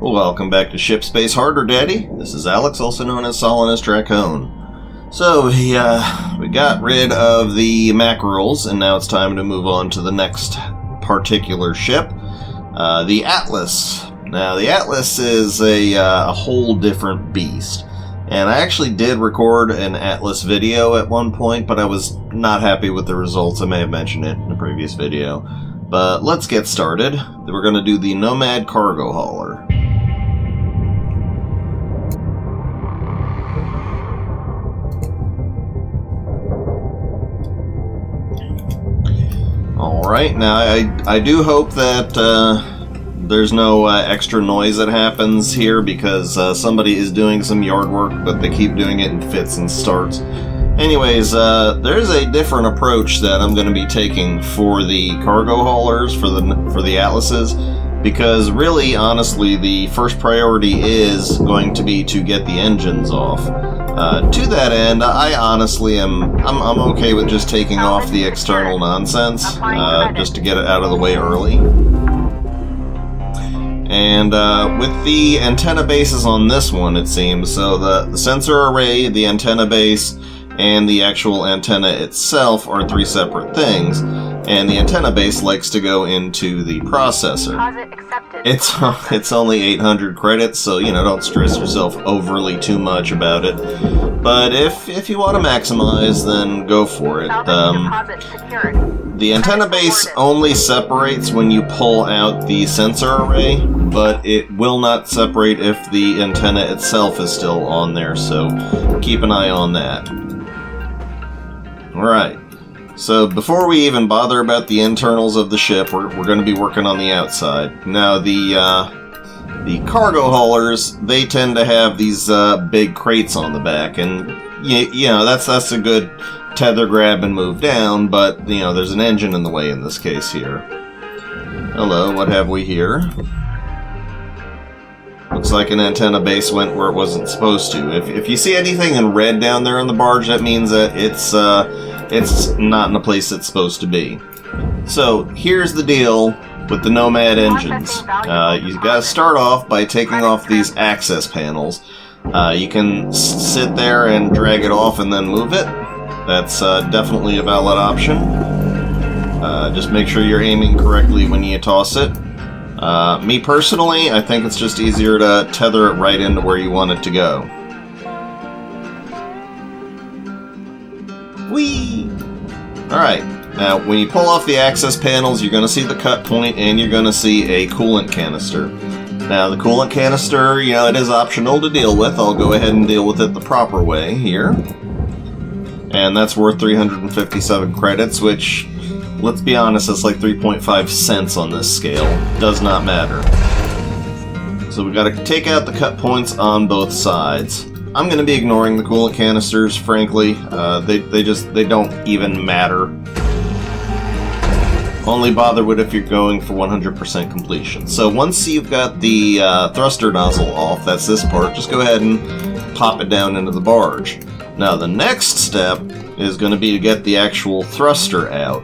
Welcome back to Shipspace Harder Daddy. This is Alex, also known as Solinus Dracone. So, we got rid of the mackerels, and now it's time to move on to the next particular ship, the Atlas. Now, the Atlas is a whole different beast. And I actually did record an Atlas video at one point, but I was not happy with the results. I may have mentioned it in a previous video. But let's get started. We're going to do the Nomad cargo hauler. Alright, now I do hope that there's no extra noise that happens here because somebody is doing some yard work, but they keep doing it in fits and starts. Anyways, there's a different approach that I'm going to be taking for the cargo haulers, for the Atlases, because really, honestly, the first priority is going to be to get the engines off. To that end, I honestly I'm okay with just taking off the external nonsense, just to get it out of the way early. And with the antenna bases on this one, it seems, so the sensor array, the antenna base, and the actual antenna itself are three separate things, and the antenna base likes to go into the processor. It's only 800 credits, so don't stress yourself overly too much about it. But if you want to maximize, then go for it. The antenna base only separates when you pull out the sensor array, but it will not separate if the antenna itself is still on there, so keep an eye on that. Alright, so before we even bother about the internals of the ship, we're going to be working on the outside. Now, the cargo haulers, they tend to have these big crates on the back, and that's a good tether, grab, and move down, but there's an engine in the way in this case here. Hello, what have we here? Looks like an antenna base went where it wasn't supposed to. If you see anything in red down there on the barge, that means that it's not in the place it's supposed to be. So here's the deal with the Nomad engines. You gotta start off by taking off these access panels. You can sit there and drag it off and then move it. That's definitely a valid option. Just make sure you're aiming correctly when you toss it. Me personally, I think it's just easier to tether it right into where you want it to go. Whee! Alright, now when you pull off the access panels, you're going to see the cut point and you're going to see a coolant canister. Now the coolant canister, it is optional to deal with. I'll go ahead and deal with it the proper way here. And that's worth 357 credits, which, let's be honest, it's like 3.5 cents on this scale. Does not matter. So we've got to take out the cut points on both sides. I'm going to be ignoring the coolant canisters, frankly. They don't even matter. Only bother with if you're going for 100% completion. So once you've got the thruster nozzle off, that's this part, just go ahead and pop it down into the barge. Now the next step is going to be to get the actual thruster out.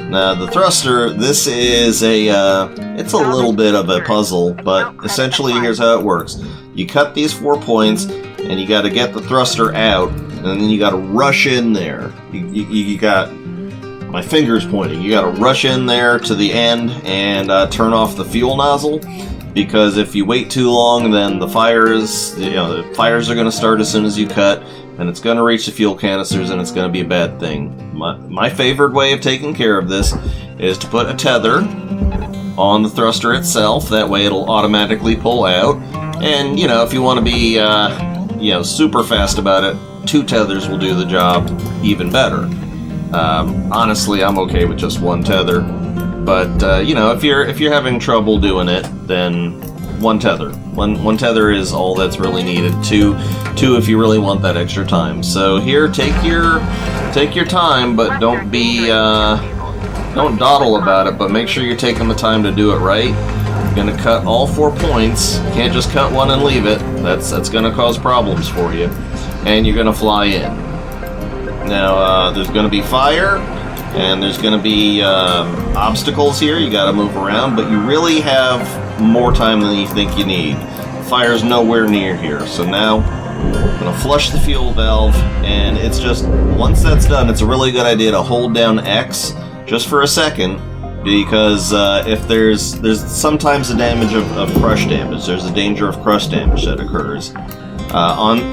Now the thruster, this is it's a little bit of a puzzle, but essentially here's how it works. You cut these 4 points, and you got to get the thruster out, and then you got to rush in there. You got my fingers pointing. You got to rush in there to the end and turn off the fuel nozzle, because if you wait too long, then the fires are going to start as soon as you cut, and it's going to reach the fuel canisters, and it's going to be a bad thing. My favorite way of taking care of this is to put a tether on the thruster itself. That way it'll automatically pull out. And, if you want to be, super fast about it, 2 tethers will do the job even better. Honestly, I'm okay with just 1 tether. But, if you're having trouble doing it, then 1 tether. One tether is all that's really needed. Two if you really want that extra time. So here, take your time, but don't dawdle about it. But make sure you're taking the time to do it right. You're gonna cut all 4 points. You can't just cut one and leave it. That's gonna cause problems for you. And you're gonna fly in. Now there's gonna be fire, and there's gonna be obstacles here. You gotta move around, but you really have more time than you think you need. fire's nowhere near here. So now I'm going to flush the fuel valve, and it's just, once that's done, it's a really good idea to hold down X just for a second, because if there's sometimes a damage of crush damage. There's a danger of crush damage that occurs.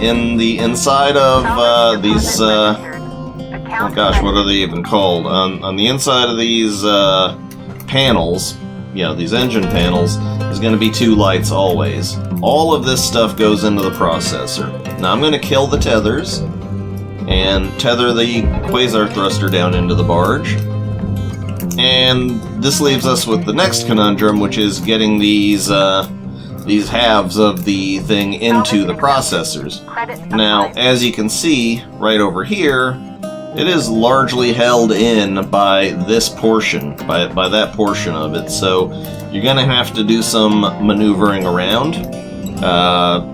In the inside of these, oh gosh, what are they even called? On the inside of these panels, these engine panels, there's going to be 2 lights always. All of this stuff goes into the processor. Now I'm going to kill the tethers and tether the quasar thruster down into the barge. And this leaves us with the next conundrum, which is getting these halves of the thing into the processors. Now, as you can see right over here, it is largely held in by this portion, by that portion of it, so you're going to have to do some maneuvering around.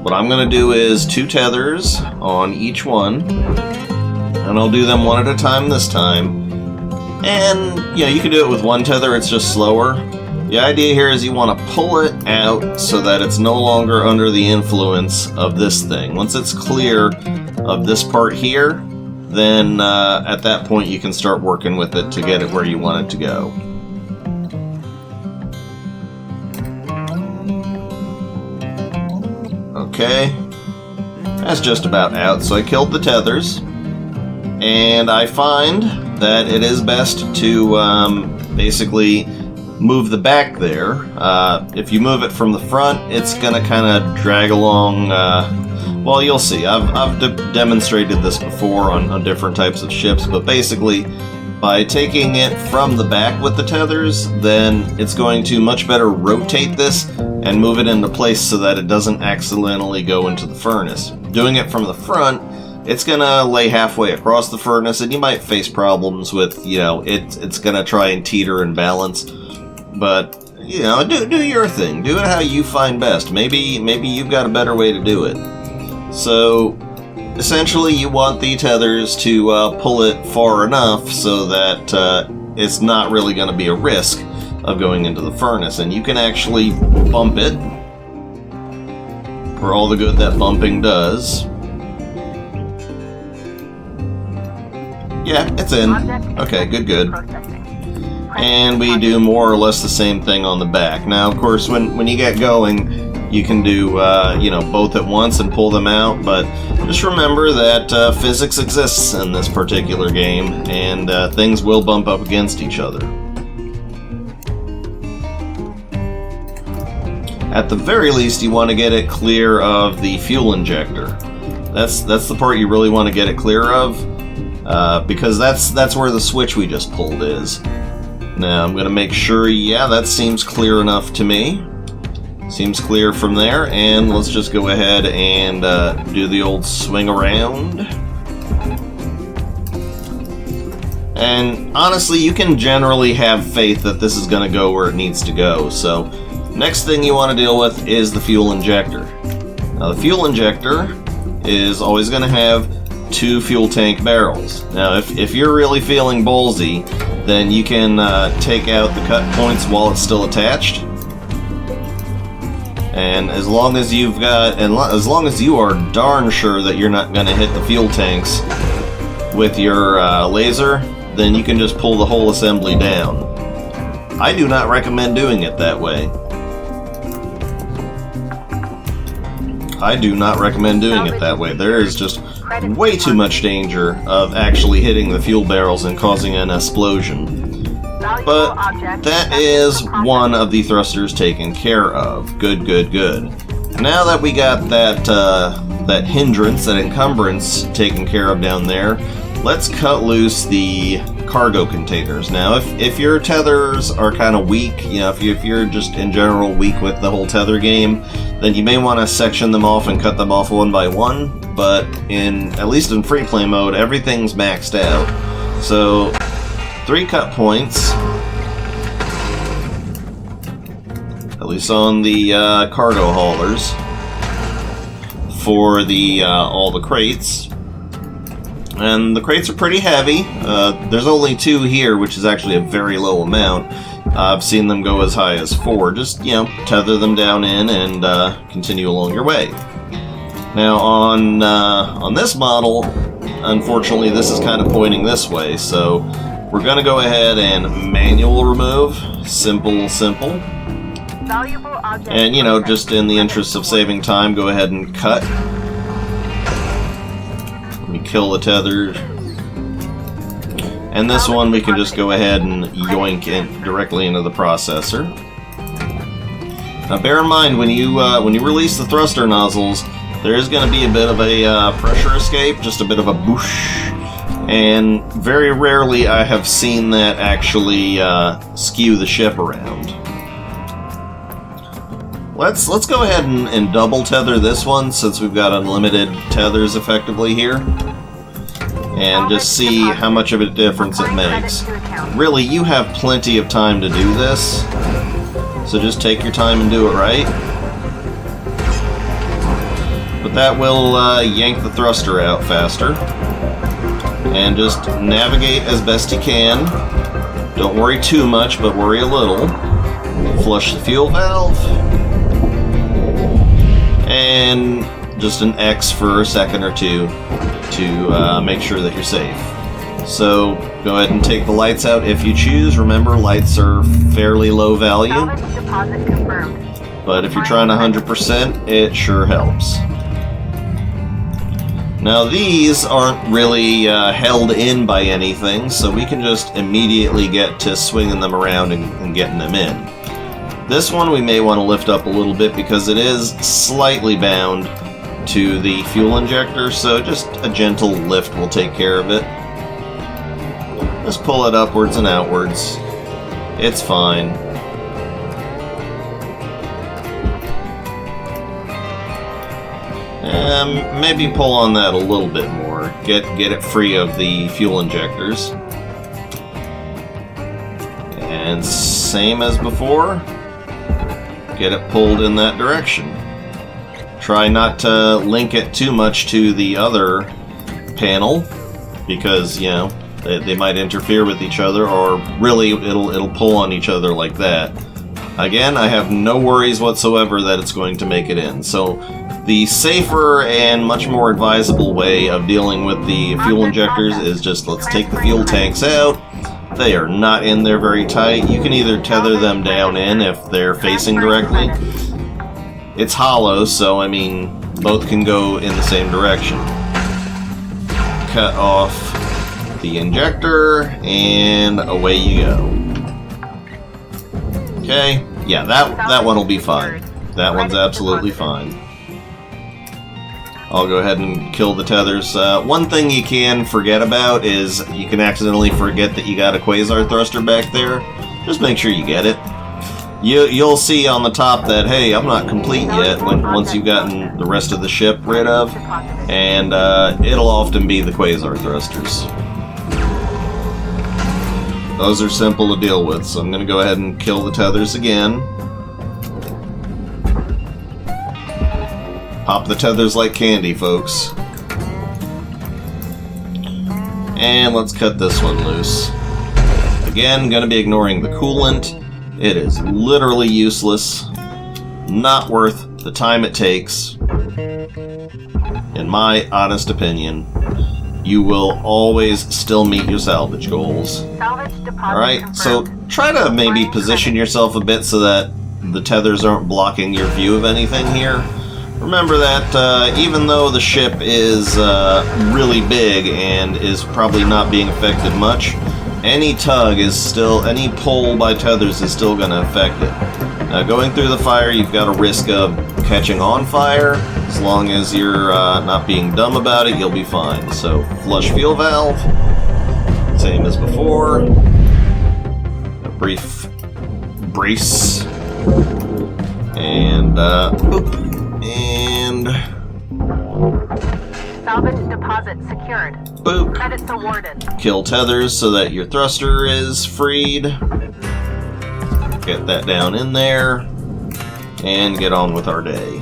What I'm going to do is 2 tethers on each one, and I'll do them one at a time this time. And, you can do it with 1 tether, it's just slower. The idea here is you want to pull it out so that it's no longer under the influence of this thing. Once it's clear of this part here, then at that point you can start working with it to get it where you want it to go. Okay, that's just about out. So I killed the tethers, and I find that it is best to basically move the back there. If you move it from the front, it's gonna kind of drag along. Well, you'll see. I've demonstrated this before on different types of ships, but basically, by taking it from the back with the tethers, then it's going to much better rotate this and move it into place so that it doesn't accidentally go into the furnace. Doing it from the front, it's gonna lay halfway across the furnace, and you might face problems with, it's gonna try and teeter and balance. But, do your thing. Do it how you find best. Maybe you've got a better way to do it. So, essentially, you want the tethers to pull it far enough so that it's not really going to be a risk of going into the furnace. And you can actually bump it for all the good that bumping does. Yeah, it's in. Okay, good. And we do more or less the same thing on the back. Now, of course, when you get going, you can do, both at once and pull them out, but just remember that physics exists in this particular game, and things will bump up against each other. At the very least, you want to get it clear of the fuel injector. That's the part you really want to get it clear of, because that's where the switch we just pulled is. Now, I'm going to make sure, that seems clear enough to me. Seems clear from there, and let's just go ahead and do the old swing around. And honestly, you can generally have faith that this is going to go where it needs to go. So, next thing you want to deal with is the fuel injector. Now, the fuel injector is always going to have 2 fuel tank barrels. Now, if you're really feeling ballsy, then you can take out the cut points while it's still attached. And as long as you are darn sure that you're not going to hit the fuel tanks with your laser, then you can just pull the whole assembly down. I do not recommend doing it that way. There is just way too much danger of actually hitting the fuel barrels and causing an explosion. But that is one of the thrusters taken care of. Good. Now that we got that hindrance, that encumbrance taken care of down there, let's cut loose the cargo containers. Now, if your tethers are kind of weak, if you're just in general weak with the whole tether game, then you may want to section them off and cut them off one by one. But at least in free play mode, everything's maxed out. So 3 cut points, at least on the cargo haulers, for all the crates. And the crates are pretty heavy. There's only 2 here, which is actually a very low amount. I've seen them go as high as 4. Just, you know, tether them down in and continue along your way. Now on this model, unfortunately this is kind of pointing this way, so we're going to go ahead and manual remove. Simple. And, you know, just in the interest of saving time, go ahead and cut. We kill the tether. And this one we can just go ahead and yoink it directly into the processor. Now bear in mind, when you release the thruster nozzles, there is going to be a bit of a pressure escape, just a bit of a boosh. And very rarely I have seen that actually skew the ship around. Let's go ahead and double tether this one, since we've got unlimited tethers effectively here, and just see how much of a difference it makes. Really, you have plenty of time to do this, so just take your time and do it right. But that will yank the thruster out faster. And just navigate as best you can. Don't worry too much, but worry a little. Flush the fuel valve. And just an X for a second or two to make sure that you're safe. So go ahead and take the lights out if you choose. Remember, lights are fairly low value. But if you're trying 100%, it sure helps. Now these aren't really held in by anything, so we can just immediately get to swinging them around and getting them in. This one we may want to lift up a little bit because it is slightly bound to the fuel injector, so just a gentle lift will take care of it. Just pull it upwards and outwards. It's fine. Maybe pull on that a little bit more. Get it free of the fuel injectors. And same as before, get it pulled in that direction. Try not to link it too much to the other panel, because, you know, they might interfere with each other, or really it'll pull on each other like that. Again, I have no worries whatsoever that it's going to make it in. So the safer and much more advisable way of dealing with the fuel injectors is just let's take the fuel tanks out. They are not in there very tight. You can either tether them down in if they're facing directly. It's hollow, so I mean, both can go in the same direction. Cut off the injector, and away you go. Okay, yeah, that one will be fine. That one's absolutely fine. I'll go ahead and kill the tethers. One thing you can forget about is you can accidentally forget that you got a quasar thruster back there. Just make sure you get it. You'll see on the top that, hey, I'm not complete yet once you've gotten the rest of the ship rid of, and it'll often be the quasar thrusters. Those are simple to deal with, so I'm going to go ahead and kill the tethers again. Pop the tethers like candy, folks. And let's cut this one loose. Again, going to be ignoring the coolant. It is literally useless. Not worth the time it takes. In my honest opinion. You will always still meet your salvage goals. Alright, so try to maybe position yourself a bit so that the tethers aren't blocking your view of anything here. Remember that even though the ship is really big and is probably not being affected much, any tug is still, any pull by tethers is still going to affect it. Now going through the fire, you've got a risk of catching on fire. As long as you're not being dumb about it, you'll be fine. So flush fuel valve, same as before. A brief brace, and boop, and salvage deposit secured. Boop. Credits awarded. Kill tethers so that your thruster is freed. Get that down in there, and get on with our day.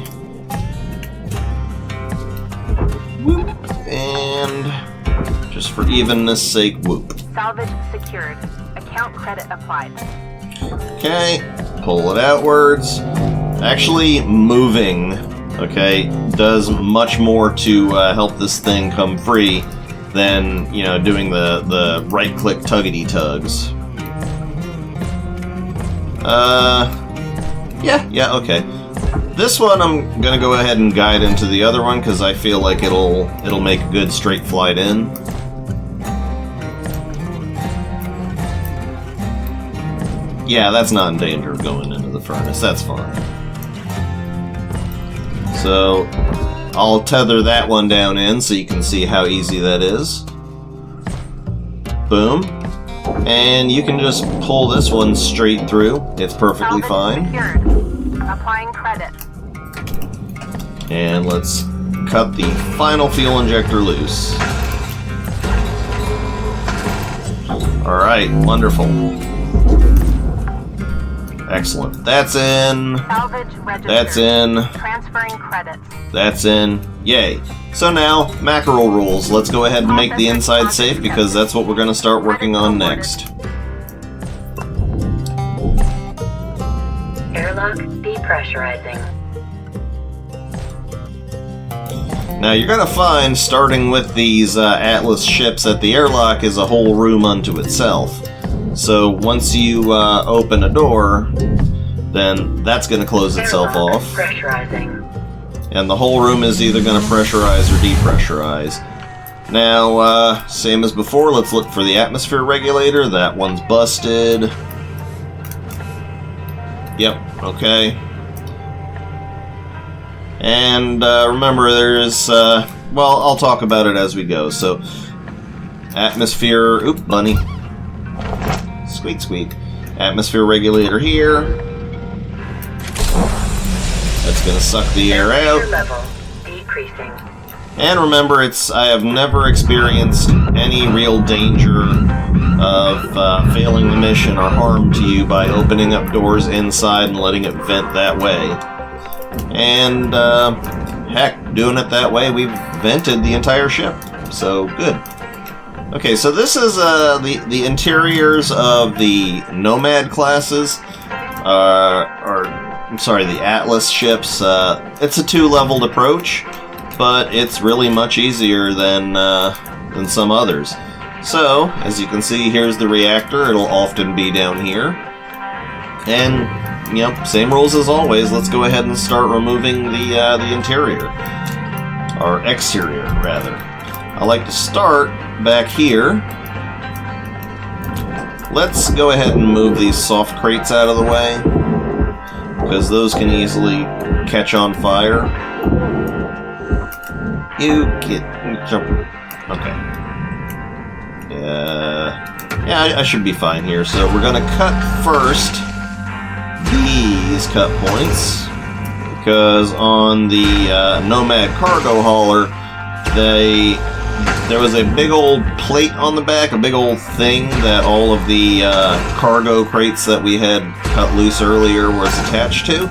Whoop. And just for evenness sake, whoop. Salvage secured. Account credit applied. Okay, pull it outwards. Actually, moving, okay, does much more to help this thing come free than, you know, doing the right-click tuggity-tugs. Yeah, okay. This one I'm gonna go ahead and guide into the other one because I feel like it'll make a good straight flight in. Yeah, that's not in danger of going into the furnace. That's fine. So I'll tether that one down in so you can see how easy that is. Boom. And you can just pull this one straight through. It's perfectly fine. Secured. Applying credit. And let's cut the final fuel injector loose. Alright, wonderful. Excellent. That's in. Salvage registered. That's in. Transferring credits. That's in. Yay. So now, mackerel rules. Let's go ahead and make the inside safe because that's what we're going to start working on next. Airlock depressurizing. Now you're going to find, starting with these Atlas ships, that the airlock is a whole room unto itself. So once you open a door, then that's going to close itself off. Pressurizing. And the whole room is either going to pressurize or depressurize. Now, same as before, let's look for the atmosphere regulator. That one's busted. Yep, okay. And remember, there's, well, I'll talk about it as we go. So, atmosphere, oop, bunny. Squeak, squeak. Atmosphere regulator here. That's going to suck the air out. Level decreasing. And remember, I have never experienced any real danger of failing the mission or harm to you by opening up doors inside and letting it vent that way. And, heck, doing it that way, we've vented the entire ship. So, good. Okay, so this is the interiors of the Nomad classes, I'm sorry, the Atlas ships. It's a two-leveled approach, but it's really much easier than some others. So, as you can see, here's the reactor. It'll often be down here. And, yep, same rules as always. Let's go ahead and start removing the interior. Or exterior, rather. I like to start back here. Let's go ahead and move these soft crates out of the way, because those can easily catch on fire. You get... Okay. Yeah, I should be fine here. So we're going to cut first these cut points, because on the Nomad cargo hauler, there was a big old plate on the back, a big old thing that all of the cargo crates that we had cut loose earlier was attached to.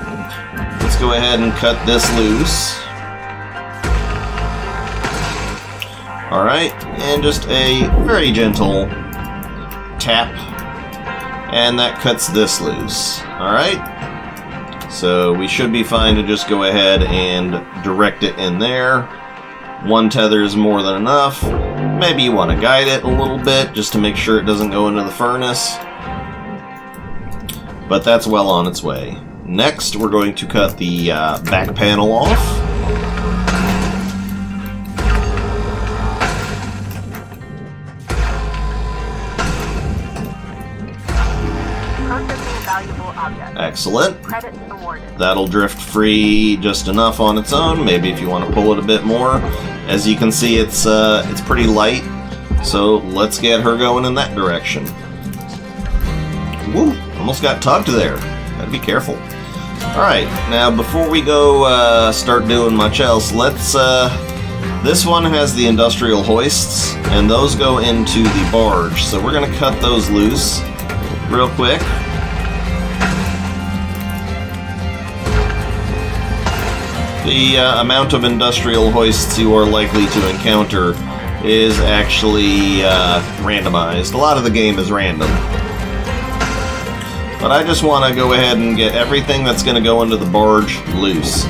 Let's go ahead and cut this loose. Alright, and just a very gentle tap, and that cuts this loose. Alright, so we should be fine to just go ahead and direct it in there. One tether is more than enough. Maybe you want to guide it a little bit just to make sure it doesn't go into the furnace. But that's well on its way. Next, we're going to cut the back panel off. Processing valuable objects. Excellent. Credits awarded. That'll drift free just enough on its own. Maybe if you want to pull it a bit more. As you can see, it's pretty light. So let's get her going in that direction. Woo! Almost got tugged there. Gotta be careful. Alright, now before we go start doing much else, let's... this one has the industrial hoists, and those go into the barge. So we're going to cut those loose real quick. The amount of industrial hoists you are likely to encounter is actually randomized. A lot of the game is random. But I just want to go ahead and get everything that's going to go into the barge loose.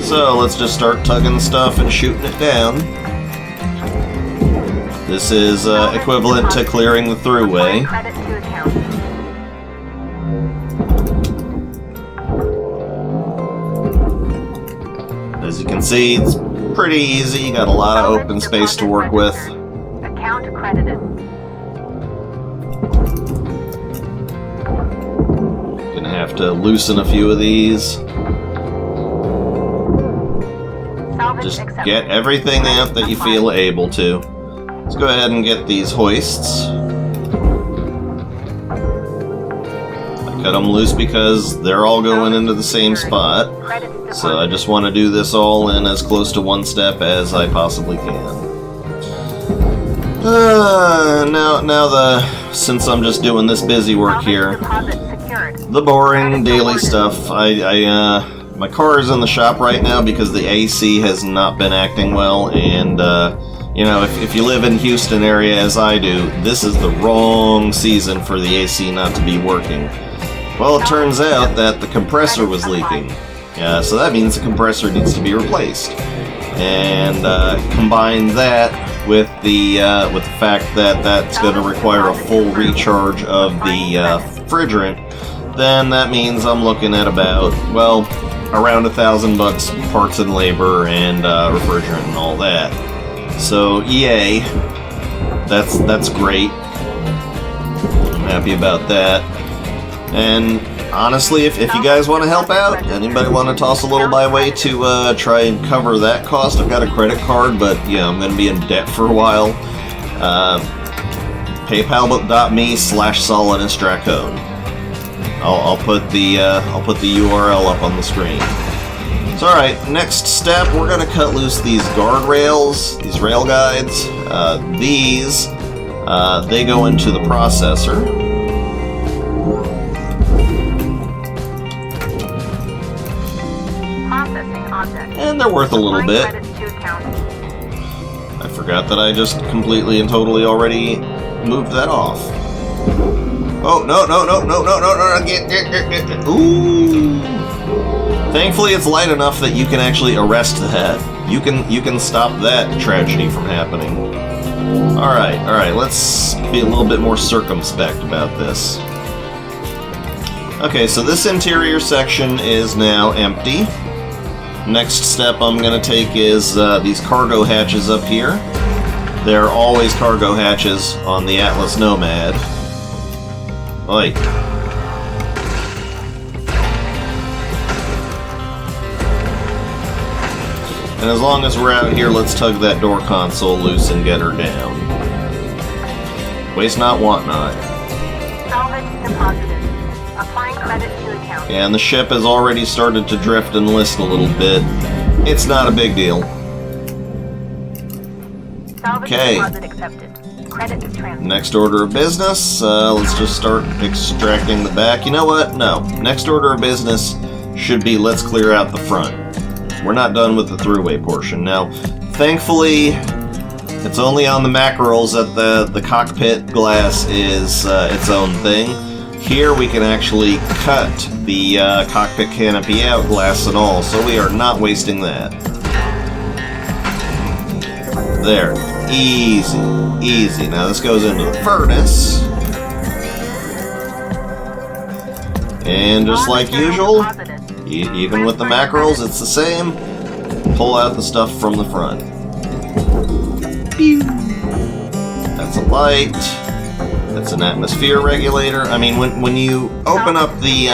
So let's just start tugging stuff and shooting it down. This is equivalent to clearing the throughway. Credit to account. As you can see, it's pretty easy. You got a lot of open space to work with. Account credited. Gonna have to loosen a few of these. Salvage Just accepted. get everything out that you feel able to. Let's go ahead and get these hoists. I cut them loose because they're all going into the same spot. Credit So I just want to do this all in as close to one step as I possibly can. Since I'm just doing this busy work here, Deposit secured. the boring daily stuff. My car is in the shop right now because the AC has not been acting well, and you know, if you live in Houston area as I do, this is the wrong season for the AC not to be working. Well, it turns out that the compressor was leaking. So that means the compressor needs to be replaced. And combine that with the fact that that's going to require a full recharge of the refrigerant, then that means I'm looking at about, well, around $1,000 parts and labor and refrigerant and all that. So yay, that's great. I'm happy about that. And honestly, if you guys want to help out, anybody want to toss a little by way to try and cover that cost, I've got a credit card, but yeah, I'm going to be in debt for a while. PayPal.me/SolidusDracone. I'll put the URL up on the screen. So alright, next step, we're going to cut loose these guardrails, these rail guides. They go into the processor. And they're worth a little bit. I forgot that I just completely and totally already moved that off. Oh, no, get. Ooh. Thankfully it's light enough that you can actually arrest that. You can stop that tragedy from happening. Alright, let's be a little bit more circumspect about this. Okay, so this interior section is now empty. Next step I'm going to take is these cargo hatches up here. There are always cargo hatches on the Atlas Nomad. Oi. And as long as we're out here, let's tug that door console loose and get her down. Waste not, want not. Salvage deposited. Applying credit to account. And the ship has already started to drift and list a little bit. It's not a big deal. Salvage Okay. deposit accepted. Credit transfer. Next order of business, let's just start extracting the back. You know what? No. Next order of business should be let's clear out the front. We're not done with the throughway portion. Now, thankfully, it's only on the mackerels that the cockpit glass is its own thing. Here we can actually cut the cockpit canopy out, glass and all, so we are not wasting that. There. Easy. Easy. Now this goes into the furnace. And just like usual, even with the mackerels, it's the same. Pull out the stuff from the front. Pew. That's a light. That's an atmosphere regulator. I mean, when you open up the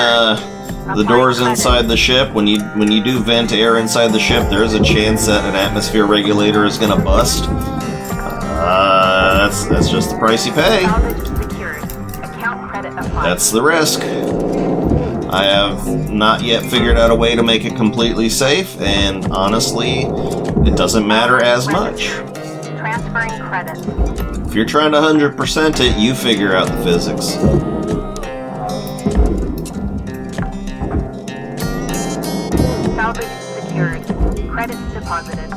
doors inside the ship, when you do vent air inside the ship, there is a chance that an atmosphere regulator is gonna bust. That's just the price you pay. Salvage secured. Account credit applied. That's the risk. I have not yet figured out a way to make it completely safe, and honestly, it doesn't matter as much. Transferring credit. If you're trying to 100% it, you figure out the physics. Salvage secured. Credit deposited.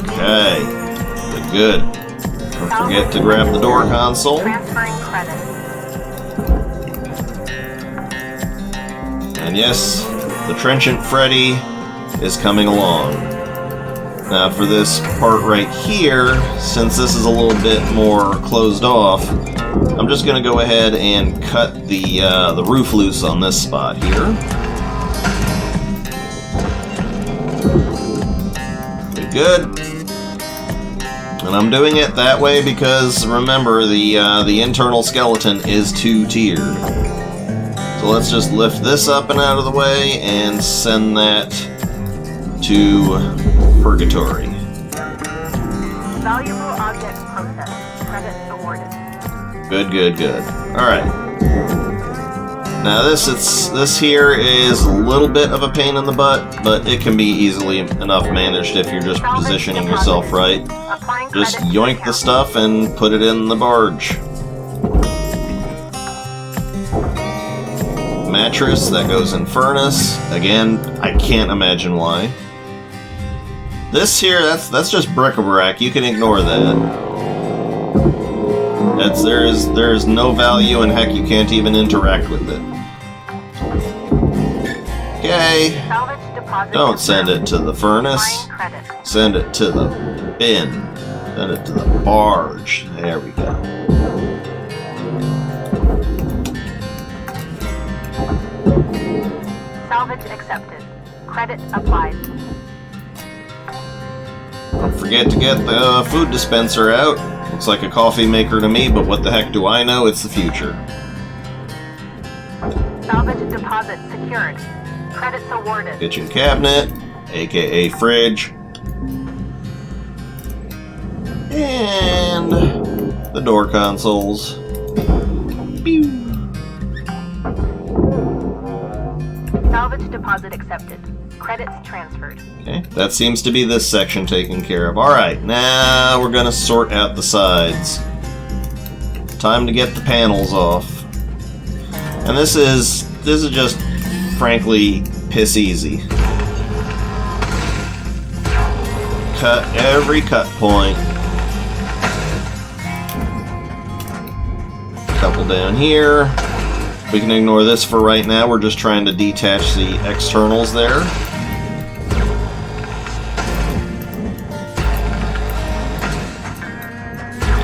Okay. Good. forget to grab the door console. Transferring credit. And yes, the Trenchant Freddy is coming along. Now for this part right here, since this is a little bit more closed off, I'm just going to go ahead and cut the roof loose on this spot here. Good. And I'm doing it that way because, remember, the internal skeleton is two-tiered. So let's just lift this up and out of the way and send that to Purgatory. Valuable objects processed. Credits awarded. Good, good, good. Alright. Now this here is a little bit of a pain in the butt, but it can be easily enough managed if you're just positioning yourself right. Just yoink the stuff and put it in the barge. Mattress, that goes in furnace. Again, I can't imagine why. This here, that's just bric-a-brac. You can ignore that. There is no value, and heck, you can't even interact with it. Okay. Don't send it to the furnace. Send it to the bin. Send it to the barge. There we go. Salvage accepted. Credit applied. Don't forget to get the food dispenser out. Looks like a coffee maker to me, but what the heck do I know? It's the future. Salvage deposit secured. Credits awarded. Kitchen cabinet, aka fridge. And the door consoles. Pew. Salvage deposit accepted. Credits transferred. Okay, that seems to be this section taken care of. Alright, now we're gonna sort out the sides. Time to get the panels off. And this is just, frankly, piss easy. Cut every cut point. Couple down here. We can ignore this for right now. We're just trying to detach the externals there.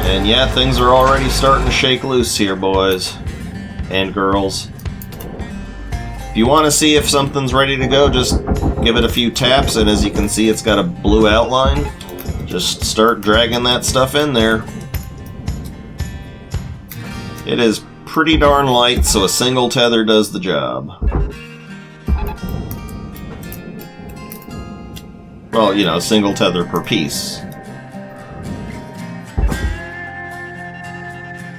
And yeah, things are already starting to shake loose here, boys and girls. If you want to see if something's ready to go, just give it a few taps, and as you can see, it's got a blue outline. Just start dragging that stuff in there. It is pretty darn light, so a single tether does the job. Well, you know, single tether per piece.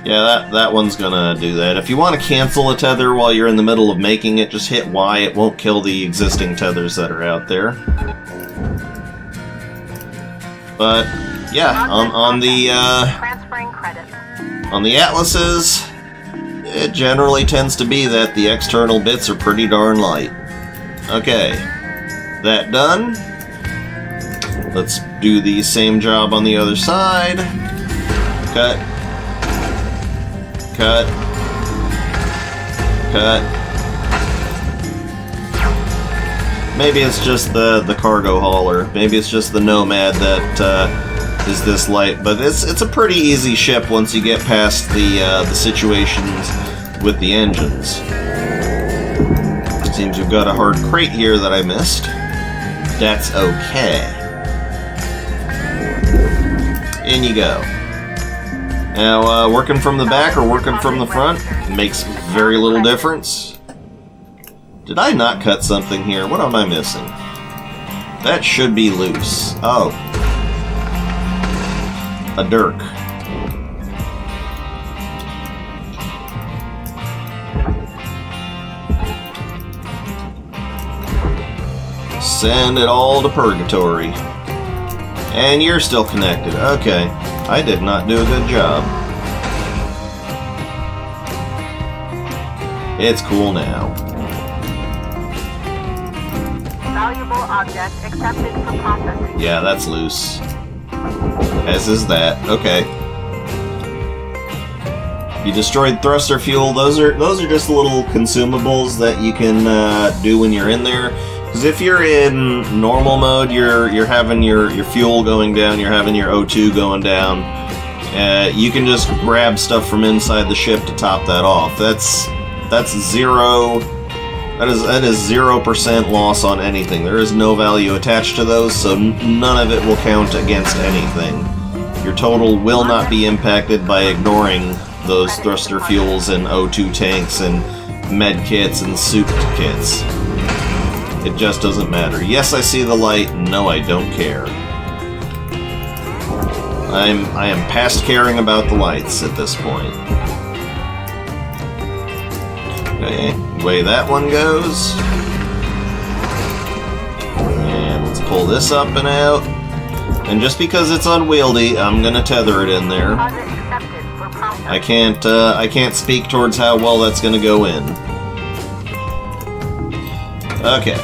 Yeah, that one's gonna do that. If you want to cancel a tether while you're in the middle of making it, just hit Y. It won't kill the existing tethers that are out there. But yeah, on the Transferring credits. on the Atlases, it generally tends to be that the external bits are pretty darn light. Okay, that done. Let's do the same job on the other side. Cut. Cut. Cut. Maybe it's just the cargo hauler. Maybe it's just the Nomad that is this light. But it's a pretty easy ship once you get past the situations with the engines. Seems we've got a hard crate here that I missed. That's okay. In you go. Now, working from the back or working from the front makes very little difference. Did I not cut something here? What am I missing? That should be loose. Oh. A dirk. Send it all to Purgatory. And you're still connected. Okay. I did not do a good job. It's cool now. Valuable object accepted for processing. Yeah, that's loose. As is that. Okay. You destroyed thruster fuel. Those are just little consumables that you can do when you're in there. Because if you're in normal mode, you're having your fuel going down, you're having your O2 going down. You can just grab stuff from inside the ship to top that off. That's zero. That is 0% loss on anything. There is no value attached to those, so none of it will count against anything. Your total will not be impacted by ignoring those thruster fuels and O2 tanks and med kits and soup kits. It just doesn't matter. Yes, I see the light. No, I don't care. I am past caring about the lights at this point. Okay, way that one goes. And let's pull this up and out. And just because it's unwieldy, I'm gonna tether it in there. I can't speak towards how well that's gonna go in. Okay.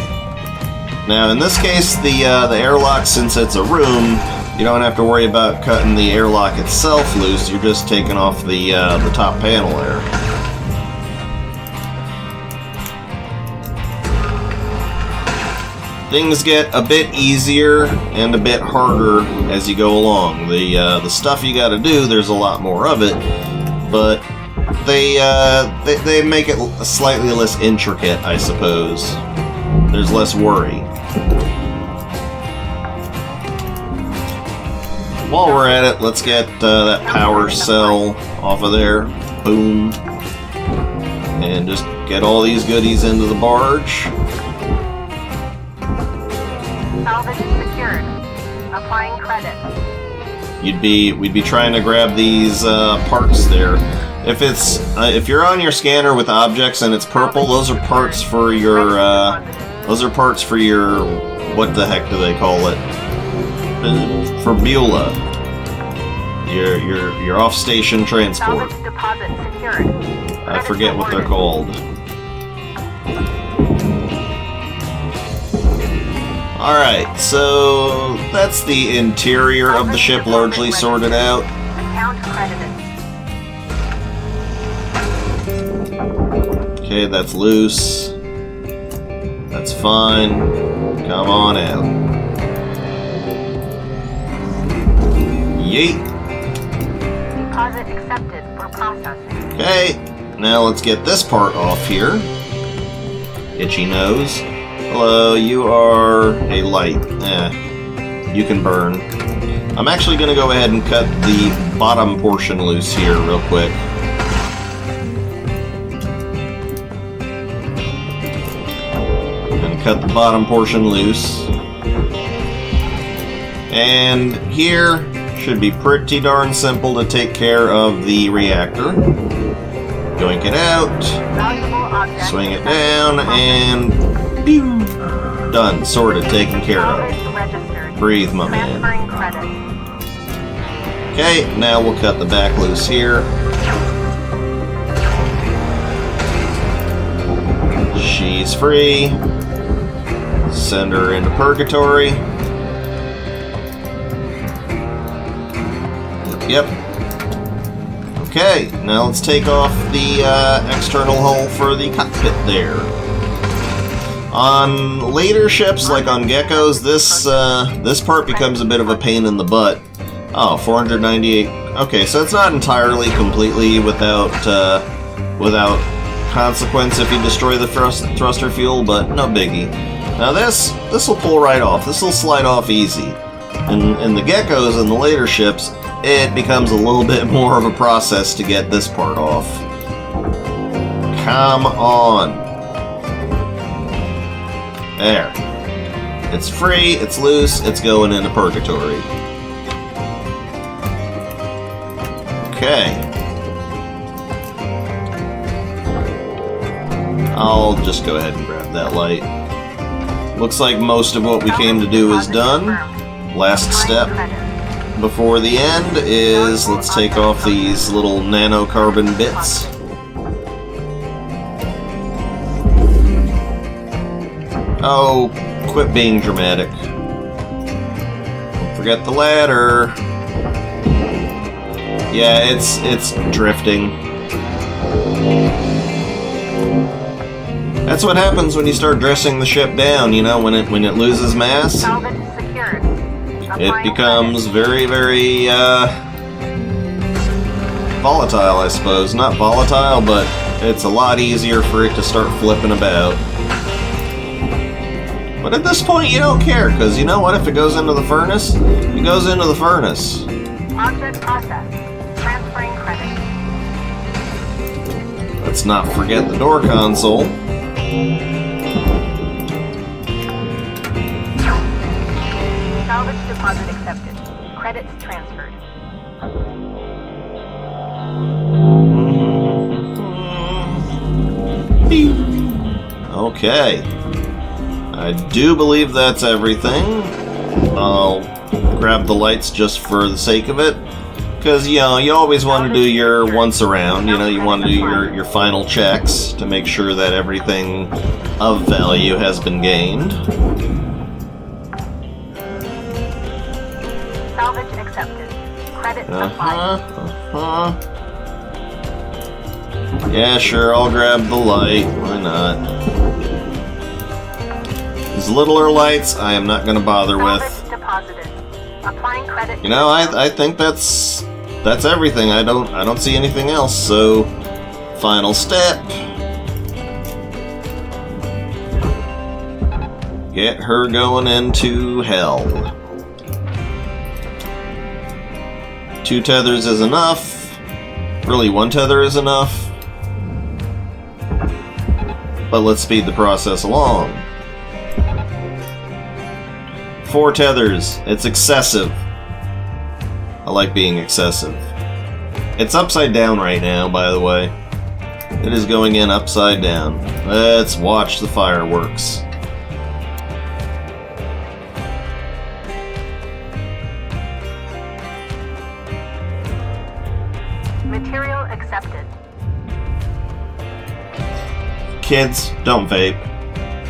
Now in this case, the airlock, since it's a room, you don't have to worry about cutting the airlock itself loose. You're just taking off the top panel there. Things get a bit easier and a bit harder as you go along. The stuff you got to do, there's a lot more of it, but they make it slightly less intricate, I suppose. There's less worry. While we're at it, let's get that power cell off of there. Boom. And just get all these goodies into the barge. Salvage secured. Applying credit. We'd be trying to grab these parts there. If you're on your scanner with objects and it's purple, those are parts for your what the heck do they call it? For Beulah. Your off-station transport. Salvage deposit secured. I forget what they're called. Alright, so that's the interior of the ship largely sorted out. Account credited. Okay, that's loose. That's fine. Come on out. Yeet. Deposit accepted for processing. Okay, now let's get this part off here. Itchy nose. Hello, you are a light. You can burn. I'm actually going to go ahead and cut the bottom portion loose here real quick. And cut the bottom portion loose. And here should be pretty darn simple to take care of the reactor. Yoink it out. Swing it down and... Pew! Done. Sorted. Taken care of. Breathe, my man. Okay, now we'll cut the back loose here. She's free. Send her into purgatory. Yep. Okay, now let's take off the external hull for the cockpit there. On later ships, like on Geckos, this part becomes a bit of a pain in the butt. Oh, 498. Okay, so it's not entirely completely without consequence if you destroy the thruster fuel, but no biggie. Now this will pull right off. This will slide off easy. In the Geckos and the later ships, it becomes a little bit more of a process to get this part off. Come on. There. It's free, it's loose, it's going into purgatory. Okay. I'll just go ahead and grab that light. Looks like most of what we came to do is done. Last step before the end is let's take off these little nanocarbon bits. Oh, quit being dramatic. Don't forget the ladder. Yeah, it's drifting. That's what happens when you start dressing the ship down, you know, when it loses mass. Salvage secured. It Applying becomes very, very volatile, I suppose. Not volatile, but it's a lot easier for it to start flipping about. But at this point, you don't care, because you know what? If it goes into the furnace, it goes into the furnace. Object processed. Transferring credit. Let's not forget the door console. Salvage deposit accepted. Credits transferred. Okay. I do believe that's everything. I'll grab the lights just for the sake of it. Because, you know, you always want to do your once around. You know, you want to do your final checks to make sure that everything of value has been gained. Salvage accepted. Credits applied. Yeah, sure, I'll grab the light. Why not? These littler lights, I am not going to bother with. Salvage deposited. Applying credit. You know, I think that's everything. I don't see anything else. So, final step. Get her going into hell. 2 tethers is enough. Really, 1 tether is enough. But let's speed the process along. 4 tethers. It's excessive. I like being excessive. It's upside down right now, by the way. It is going in upside down. Let's watch the fireworks. Material accepted. Kids, don't vape.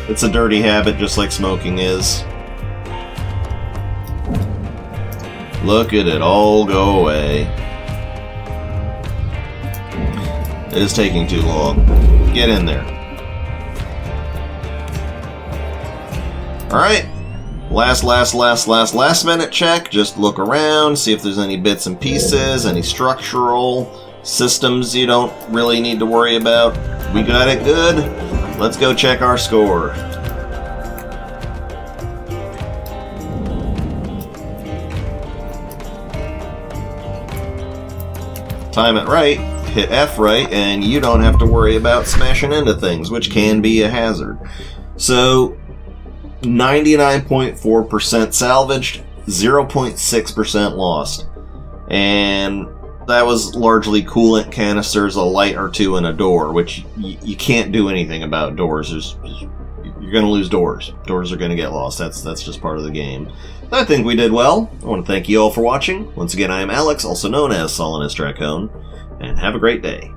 It's a dirty habit just like smoking is. Look at it all go away. It is taking too long. Get in there. Alright. Last minute check. Just look around, see if there's any bits and pieces, any structural systems you don't really need to worry about. We got it good. Let's go check our score. Time it right, hit F right, and you don't have to worry about smashing into things, which can be a hazard. So, 99.4% salvaged, 0.6% lost. And that was largely coolant canisters, a light or 2, and a door, which you can't do anything about doors. You're going to lose doors. Doors are going to get lost. That's just part of the game. I think we did well. I want to thank you all for watching. Once again, I am Alex, also known as Solinus Dracone, and have a great day.